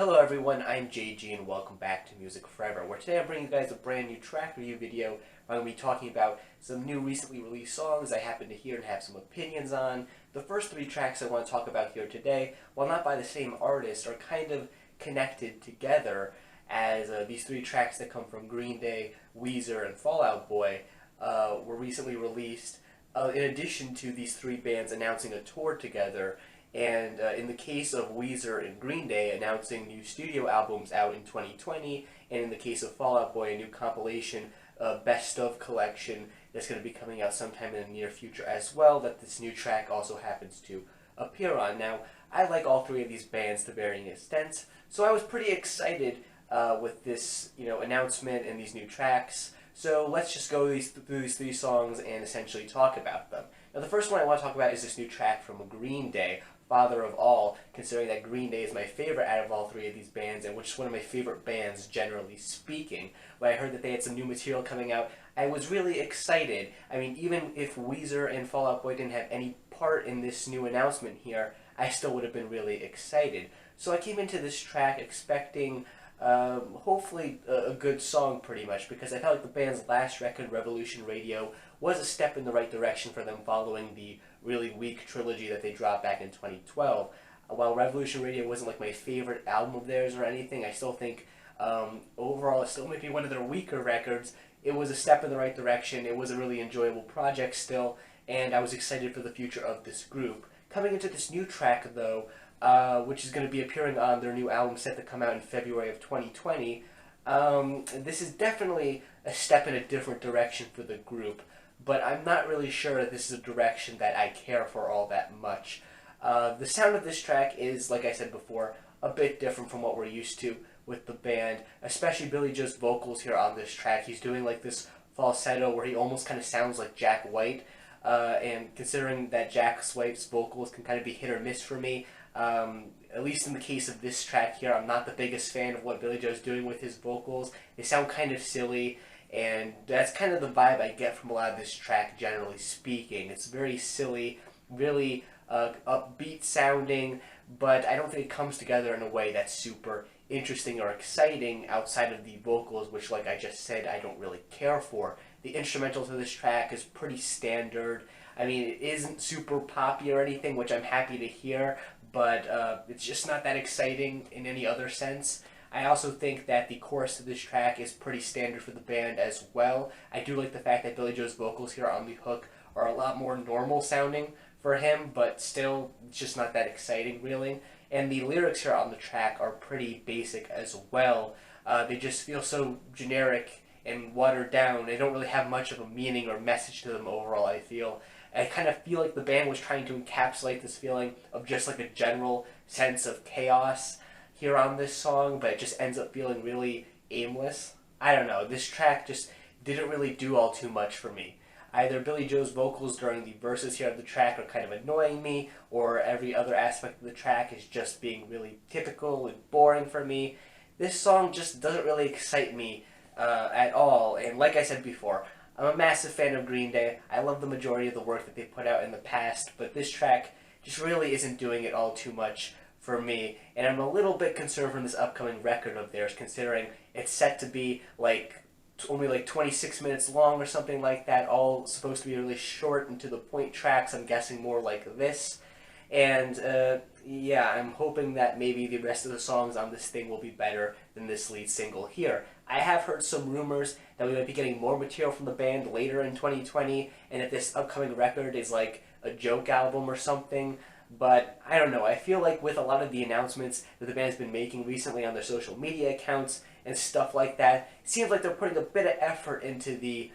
Hello everyone, I'm JG and welcome back to Music Forever, where today I'm bringing you guys a brand new track review video. I'm going to be talking about some new recently released songs I happen to hear and have some opinions on. The first three tracks I want to talk about here today, while not by the same artist, are kind of connected together as these three tracks that come from Green Day, Weezer, and Fall Out Boy were recently released in addition to these three bands announcing a tour together. And in the case of Weezer and Green Day, announcing new studio albums out in 2020, and in the case of Fall Out Boy, a new compilation, Best Of collection that's going to be coming out sometime in the near future as well, that this new track also happens to appear on. Now, I like all three of these bands to varying extents, so I was pretty excited with this announcement and these new tracks. So let's just go through these three songs and essentially talk about them. Now, the first one I want to talk about is this new track from Green Day, Father of All, considering that Green Day is my favorite out of all three of these bands, and which is one of my favorite bands, generally speaking. When I heard that they had some new material coming out, I was really excited. I mean, even if Weezer and Fall Out Boy didn't have any part in this new announcement here, I still would have been really excited. So I came into this track expecting hopefully a good song, pretty much, because I felt like the band's last record, Revolution Radio, was a step in the right direction for them following the really weak trilogy that they dropped back in 2012. While Revolution Radio wasn't like my favorite album of theirs or anything, I still think overall it still might be one of their weaker records. It was a step in the right direction. It was a really enjoyable project still, and I was excited for the future of this group. Coming into this new track, though, which is going to be appearing on their new album set to come out in February of 2020, this is definitely a step in a different direction for the group, but I'm not really sure that this is a direction that I care for all that much. The sound of this track is, like I said before, a bit different from what we're used to with the band, especially Billy Joe's vocals here on this track. He's doing like this falsetto where he almost kind of sounds like Jack White, and considering that Jack White's vocals can kind of be hit or miss for me, at least in the case of this track here, I'm not the biggest fan of what Billy Joe's doing with his vocals. They sound kind of silly, and that's kind of the vibe I get from a lot of this track, generally speaking. It's very silly, really upbeat sounding, but I don't think it comes together in a way that's super interesting or exciting outside of the vocals, which, like I just said, I don't really care for. The instrumental to this track is pretty standard. I mean, it isn't super poppy or anything, which I'm happy to hear, but it's just not that exciting in any other sense. I also think that the chorus to this track is pretty standard for the band as well. I do like the fact that Billy Joe's vocals here on the hook are a lot more normal sounding for him, but still, it's just not that exciting, really. And the lyrics here on the track are pretty basic as well. They just feel so generic and watered down. They don't really have much of a meaning or message to them overall, I feel. I kind of feel like the band was trying to encapsulate this feeling of just like a general sense of chaos here on this song, but it just ends up feeling really aimless. I don't know, this track just didn't really do all too much for me. Either Billy Joe's vocals during the verses here of the track are kind of annoying me, or every other aspect of the track is just being really typical and boring for me. This song just doesn't really excite me at all, and like I said before, I'm a massive fan of Green Day. I love the majority of the work that they put out in the past, but this track just really isn't doing it all too much for me, and I'm a little bit concerned from this upcoming record of theirs, considering it's set to be only like 26 minutes long or something like that, all supposed to be really short and to the point tracks, I'm guessing more like this. And yeah, I'm hoping that maybe the rest of the songs on this thing will be better than this lead single here. I have heard some rumors that we might be getting more material from the band later in 2020, and that this upcoming record is like a joke album or something. But I don't know, I feel like with a lot of the announcements that the band's been making recently on their social media accounts and stuff like that, it seems like they're putting a bit of effort into the,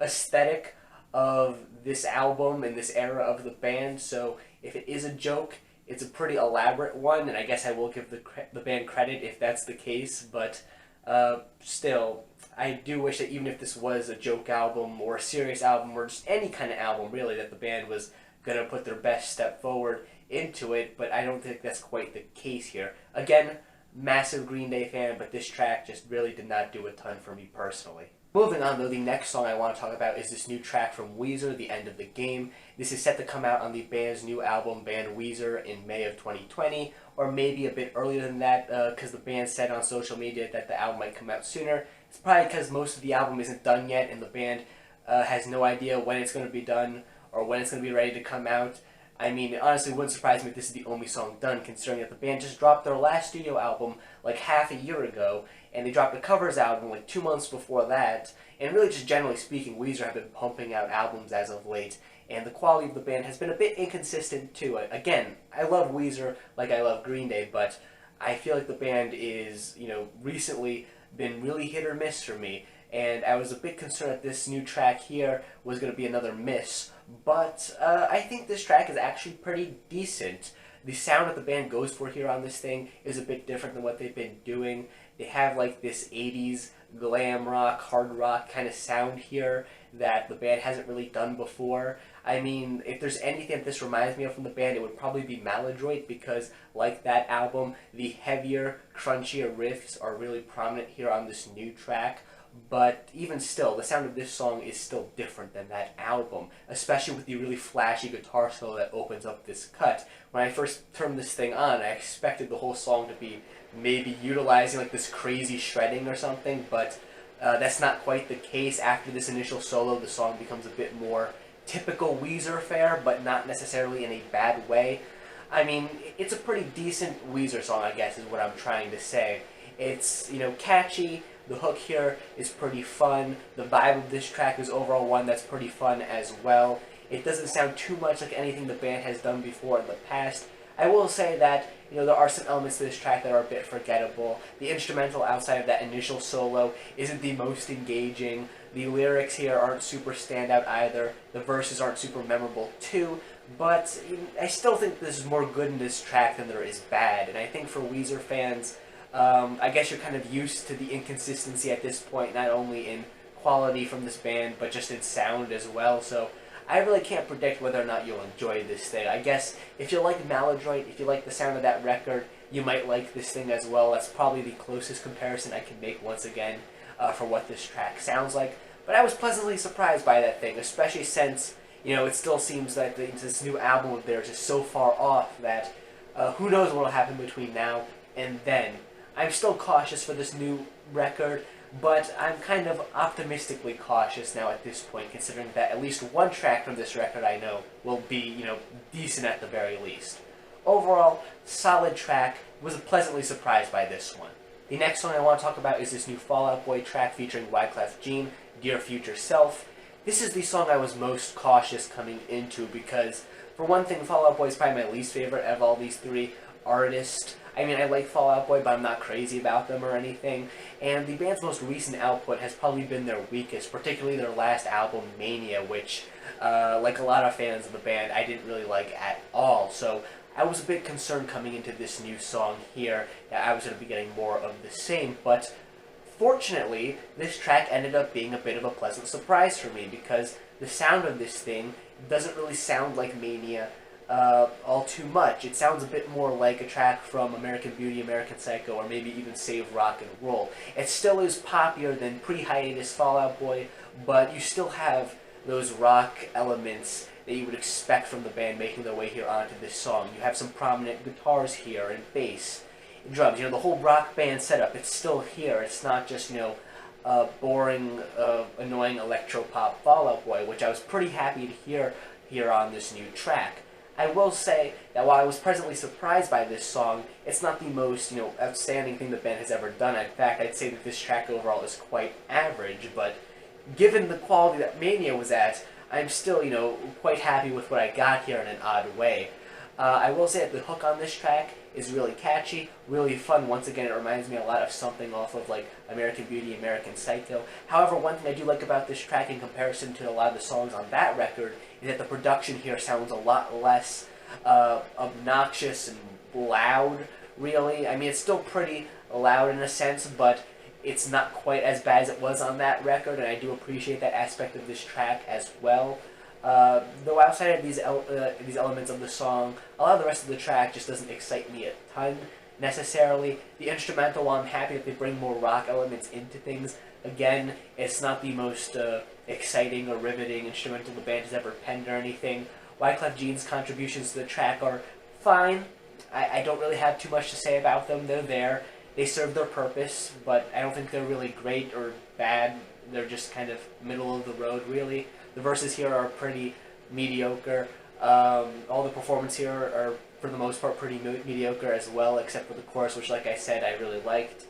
aesthetic of this album and this era of the band. So if it is a joke, it's a pretty elaborate one, and I guess I will give the band credit if that's the case, but still, I do wish that even if this was a joke album or a serious album or just any kind of album really, that the band was going to put their best step forward into it, but I don't think that's quite the case here. Again, massive Green Day fan, but this track just really did not do a ton for me personally. Moving on, though, the next song I want to talk about is this new track from Weezer, The End of the Game. This is set to come out on the band's new album, Band Weezer, in May of 2020, or maybe a bit earlier than that, because the band said on social media that the album might come out sooner. It's probably because most of the album isn't done yet, and the band has no idea when it's going to be done or when it's going to be ready to come out. I mean, it honestly wouldn't surprise me if this is the only song done, considering that the band just dropped their last studio album like half a year ago, and they dropped a covers album like 2 months before that. And really, just generally speaking, Weezer have been pumping out albums as of late, and the quality of the band has been a bit inconsistent too. Again, I love Weezer like I love Green Day, but I feel like the band is, recently been really hit or miss for me, and I was a bit concerned that this new track here was going to be another miss, but I think this track is actually pretty decent. The sound that the band goes for here on this thing is a bit different than what they've been doing. They have like this 80s glam rock, hard rock kind of sound here that the band hasn't really done before. I mean, if there's anything that this reminds me of from the band, it would probably be Maladroit, because like that album, the heavier, crunchier riffs are really prominent here on this new track. But even still, the sound of this song is still different than that album, especially with the really flashy guitar solo that opens up this cut. When I first turned this thing on, I expected the whole song to be maybe utilizing like this crazy shredding or something, but that's not quite the case. After this initial solo, the song becomes a bit more typical Weezer fare, but not necessarily in a bad way. I mean, it's a pretty decent Weezer song, I guess, is what I'm trying to say. It's, catchy. The hook here is pretty fun. The vibe of this track is overall one that's pretty fun as well. It doesn't sound too much like anything the band has done before in the past. I will say that, there are some elements to this track that are a bit forgettable. The instrumental outside of that initial solo isn't the most engaging. The lyrics here aren't super standout either. The verses aren't super memorable too. But I still think there's more good in this track than there is bad. And I think for Weezer fans, I guess you're kind of used to the inconsistency at this point, not only in quality from this band, but just in sound as well. So I really can't predict whether or not you'll enjoy this thing. I guess if you like Maladroit, if you like the sound of that record, you might like this thing as well. That's probably the closest comparison I can make once again for what this track sounds like. But I was pleasantly surprised by that thing, especially since, it still seems that this new album of theirs is so far off that who knows what will happen between now and then. I'm still cautious for this new record, but I'm kind of optimistically cautious now at this point, considering that at least one track from this record I know will be, decent at the very least. Overall, solid track. Was pleasantly surprised by this one. The next one I want to talk about is this new Fall Out Boy track featuring Wyclef Jean, Dear Future Self. This is the song I was most cautious coming into because, for one thing, Fall Out Boy is probably my least favorite of all these three artists. I mean, I like Fall Out Boy, but I'm not crazy about them or anything. And the band's most recent output has probably been their weakest, particularly their last album, Mania, which, like a lot of fans of the band, I didn't really like at all. So I was a bit concerned coming into this new song here that I was going to be getting more of the same. But fortunately, this track ended up being a bit of a pleasant surprise for me because the sound of this thing doesn't really sound like Mania all too much. It sounds a bit more like a track from American Beauty, American Psycho, or maybe even Save Rock and Roll. It still is poppier than pre-hiatus Fall Out Boy, but you still have those rock elements that you would expect from the band making their way here onto this song. You have some prominent guitars here and bass, and drums. The whole rock band setup, it's still here. It's not just, boring, annoying electropop Fall Out Boy, which I was pretty happy to hear here on this new track. I will say that while I was pleasantly surprised by this song, it's not the most, outstanding thing the band has ever done. In fact, I'd say that this track overall is quite average, but given the quality that Mania was at, I'm still, quite happy with what I got here in an odd way. I will say that the hook on this track is really catchy, really fun. Once again, it reminds me a lot of something off of, like, American Beauty, American Psycho. However, one thing I do like about this track in comparison to a lot of the songs on that record is that the production here sounds a lot less obnoxious and loud, really. I mean, it's still pretty loud in a sense, but it's not quite as bad as it was on that record, and I do appreciate that aspect of this track as well. Though outside of these elements of the song, a lot of the rest of the track just doesn't excite me a ton, necessarily. The instrumental, while I'm happy that they bring more rock elements into things, again, it's not the most exciting or riveting instrumental the band has ever penned or anything. Wyclef Jean's contributions to the track are fine. I don't really have too much to say about them. They're there. They serve their purpose, but I don't think they're really great or bad. They're just kind of middle of the road, really. The verses here are pretty mediocre. All the performance here are, for the most part, pretty mediocre as well, except for the chorus, which, like I said, I really liked.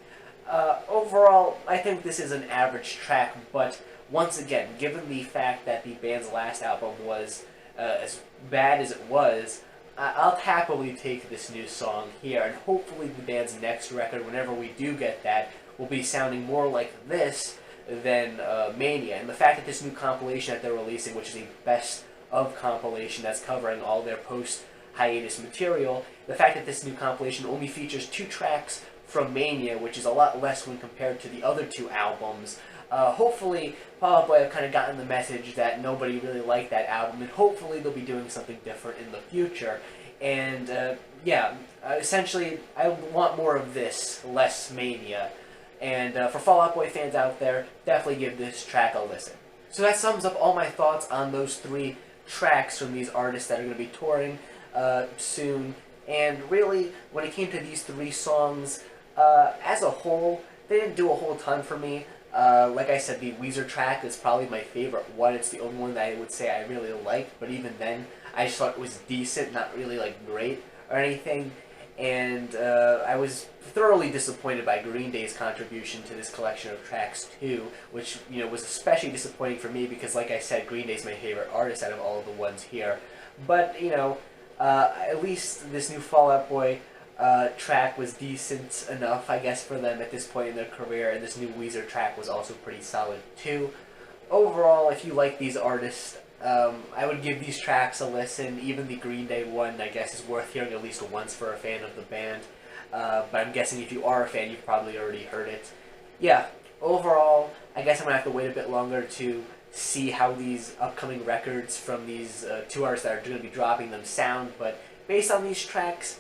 Overall, I think this is an average track, but once again, given the fact that the band's last album was as bad as it was, I'll happily take this new song here, and hopefully the band's next record, whenever we do get that, will be sounding more like this than Mania. And the fact that this new compilation that they're releasing, which is a best of compilation that's covering all their post-hiatus material, the fact that this new compilation only features 2 tracks from Mania, which is a lot less when compared to the other 2 albums. Hopefully, Fall Out Boy have kind of gotten the message that nobody really liked that album, and hopefully they'll be doing something different in the future. And essentially, I want more of this, less Mania. And for Fall Out Boy fans out there, definitely give this track a listen. So that sums up all my thoughts on those 3 tracks from these artists that are going to be touring soon. And really, when it came to these 3 songs, as a whole, they didn't do a whole ton for me. Like I said, the Weezer track is probably my favorite one. It's the only one that I would say I really liked, but even then, I just thought it was decent, not really, like, great or anything. And I was thoroughly disappointed by Green Day's contribution to this collection of tracks, too, which, was especially disappointing for me because, like I said, Green Day's my favorite artist out of all of the ones here. But, at least this new Fall Out Boy track was decent enough, I guess, for them at this point in their career, and this new Weezer track was also pretty solid, too. Overall, if you like these artists, I would give these tracks a listen. Even the Green Day one, I guess, is worth hearing at least once for a fan of the band. But I'm guessing if you are a fan, you've probably already heard it. Yeah, overall, I guess I'm going to have to wait a bit longer to see how these upcoming records from these 2 artists that are going to be dropping them sound. But based on these tracks,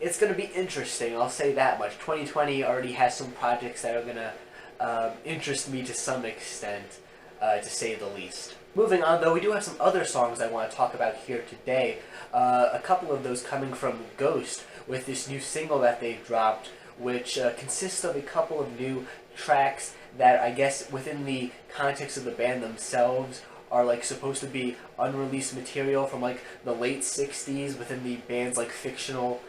it's going to be interesting, I'll say that much. 2020 already has some projects that are going to interest me to some extent, to say the least. Moving on, though, we do have some other songs I want to talk about here today. A couple of those coming from Ghost with this new single that they dropped, which consists of a couple of new tracks that I guess within the context of the band themselves are like supposed to be unreleased material from like the late 60s within the band's like fictional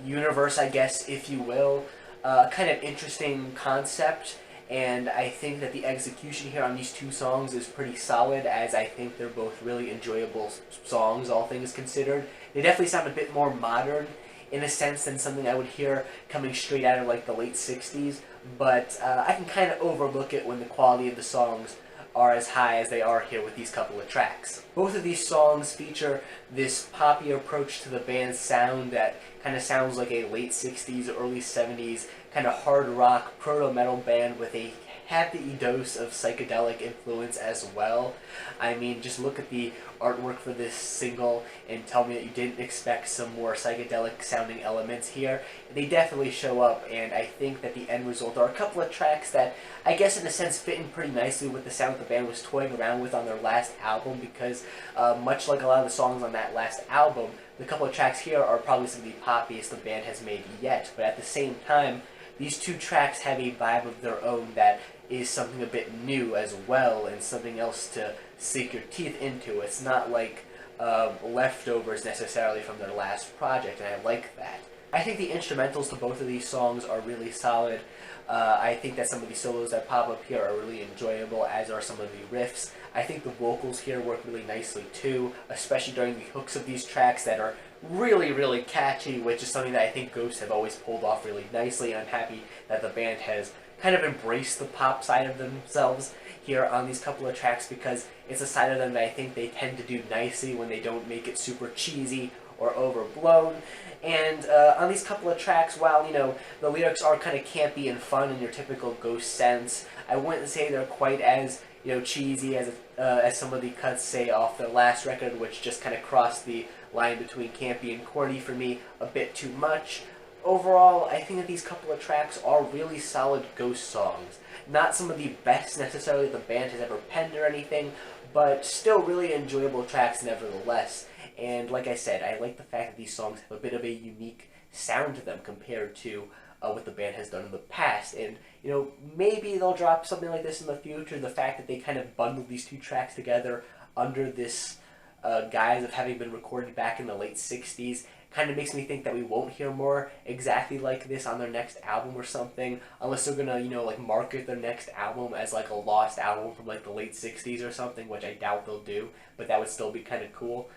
universe, I guess, if you will. Kind of interesting concept. And I think that the execution here on these 2 songs is pretty solid, as I think they're both really enjoyable songs, all things considered. They definitely sound a bit more modern, in a sense, than something I would hear coming straight out of like the late 60s, but I can kind of overlook it when the quality of the songs are as high as they are here with these couple of tracks. Both of these songs feature this poppy approach to the band's sound that kind of sounds like a late 60s, early 70s kind of hard rock, proto-metal band with a happy dose of psychedelic influence as well. I mean, just look at the artwork for this single and tell me that you didn't expect some more psychedelic sounding elements here. They definitely show up, and I think that the end result are a couple of tracks that I guess in a sense fit in pretty nicely with the sound that the band was toying around with on their last album, because much like a lot of the songs on that last album, the couple of tracks here are probably some of the poppiest the band has made yet, but at the same time, these 2 tracks have a vibe of their own that is something a bit new as well, and something else to sink your teeth into. It's not like leftovers necessarily from their last project, and I like that. I think the instrumentals to both of these songs are really solid. I think that some of the solos that pop up here are really enjoyable, as are some of the riffs. I think the vocals here work really nicely too, especially during the hooks of these tracks that are really, really catchy, which is something that I think Ghost have always pulled off really nicely, and I'm happy that the band has kind of embraced the pop side of themselves here on these couple of tracks, because it's a side of them that I think they tend to do nicely when they don't make it super cheesy or overblown. And on these couple of tracks, while, the lyrics are kind of campy and fun in your typical Ghost sense, I wouldn't say they're quite as, cheesy as some of the cuts, say, off their last record, which just kind of crossed the line between campy and corny for me a bit too much. Overall, I think that these couple of tracks are really solid Ghost songs. Not some of the best necessarily the band has ever penned or anything, but still really enjoyable tracks nevertheless. And like I said, I like the fact that these songs have a bit of a unique sound to them compared to what the band has done in the past. And, you know, maybe they'll drop something like this in the future. The fact that they kind of bundled these two tracks together under this guise of having been recorded back in the late 60s kind of makes me think that we won't hear more exactly like this on their next album or something, unless they're gonna, you know, like market their next album as like a lost album from like the late 60s or something, which I doubt they'll do, but that would still be kind of cool.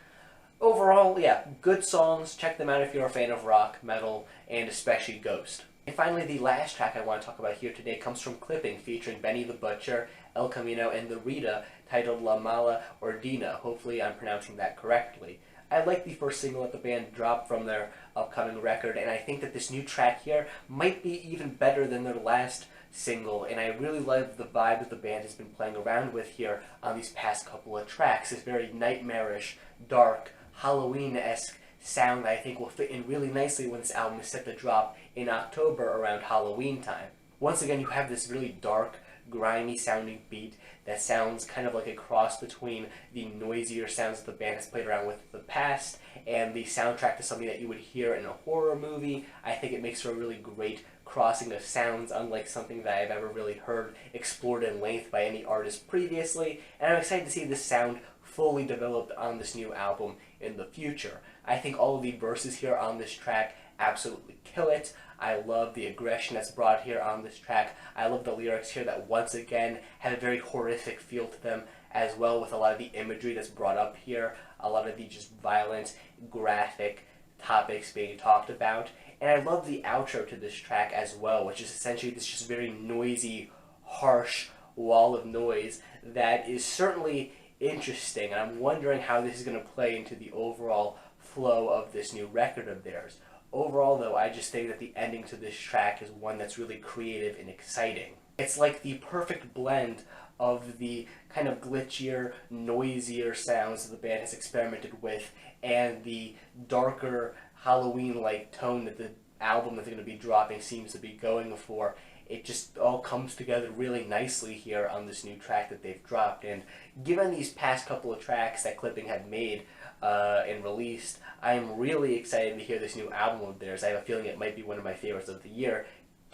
Overall, yeah, good songs. Check them out if you're a fan of rock, metal, and especially Ghost. And finally, the last track I want to talk about here today comes from Clipping, featuring Benny the Butcher, Elcamino, and the Rita, titled La Mala Ordina. Hopefully I'm pronouncing that correctly. I like the first single that the band dropped from their upcoming record, and I think that this new track here might be even better than their last single, and I really love the vibe that the band has been playing around with here on these past couple of tracks. This very nightmarish, dark, Halloween-esque sound that I think will fit in really nicely when this album is set to drop in October around Halloween time. Once again, you have this really dark, grimy sounding beat that sounds kind of like a cross between the noisier sounds that the band has played around with in the past and the soundtrack to something that you would hear in a horror movie. I think it makes for a really great crossing of sounds, unlike something that I've ever really heard explored in length by any artist previously, and I'm excited to see this sound fully developed on this new album in the future. I think all of the verses here on this track absolutely kill it. I love the aggression that's brought here on this track. I love the lyrics here that once again have a very horrific feel to them as well, with a lot of the imagery that's brought up here, a lot of the just violent, graphic topics being talked about. And I love the outro to this track as well, which is essentially this just very noisy, harsh wall of noise that is certainly interesting, and I'm wondering how this is going to play into the overall flow of this new record of theirs. Overall, though, I just think that the ending to this track is one that's really creative and exciting. It's like the perfect blend of the kind of glitchier, noisier sounds that the band has experimented with and the darker, Halloween-like tone that the album that they're going to be dropping seems to be going for. It just all comes together really nicely here on this new track that they've dropped. And given these past couple of tracks that Clipping had made and released, I'm really excited to hear this new album of theirs. I have a feeling it might be one of my favorites of the year,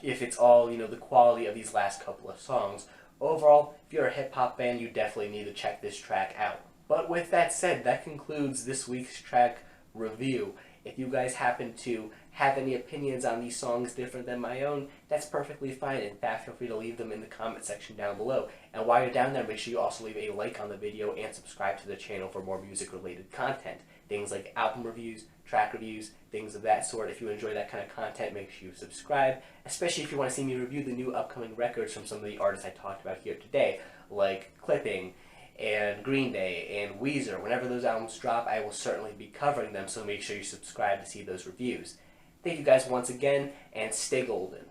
if it's all, you know, the quality of these last couple of songs. Overall, if you're a hip-hop fan, you definitely need to check this track out. But with that said, that concludes this week's track review. If you guys happen to have any opinions on these songs different than my own, that's perfectly fine. In fact, feel free to leave them in the comment section down below. And while you're down there, make sure you also leave a like on the video and subscribe to the channel for more music-related content. Things like album reviews, track reviews, things of that sort. If you enjoy that kind of content, make sure you subscribe, especially if you want to see me review the new upcoming records from some of the artists I talked about here today, like Clipping, and Green Day, and Weezer. Whenever those albums drop, I will certainly be covering them, so make sure you subscribe to see those reviews. Thank you guys once again, and stay golden.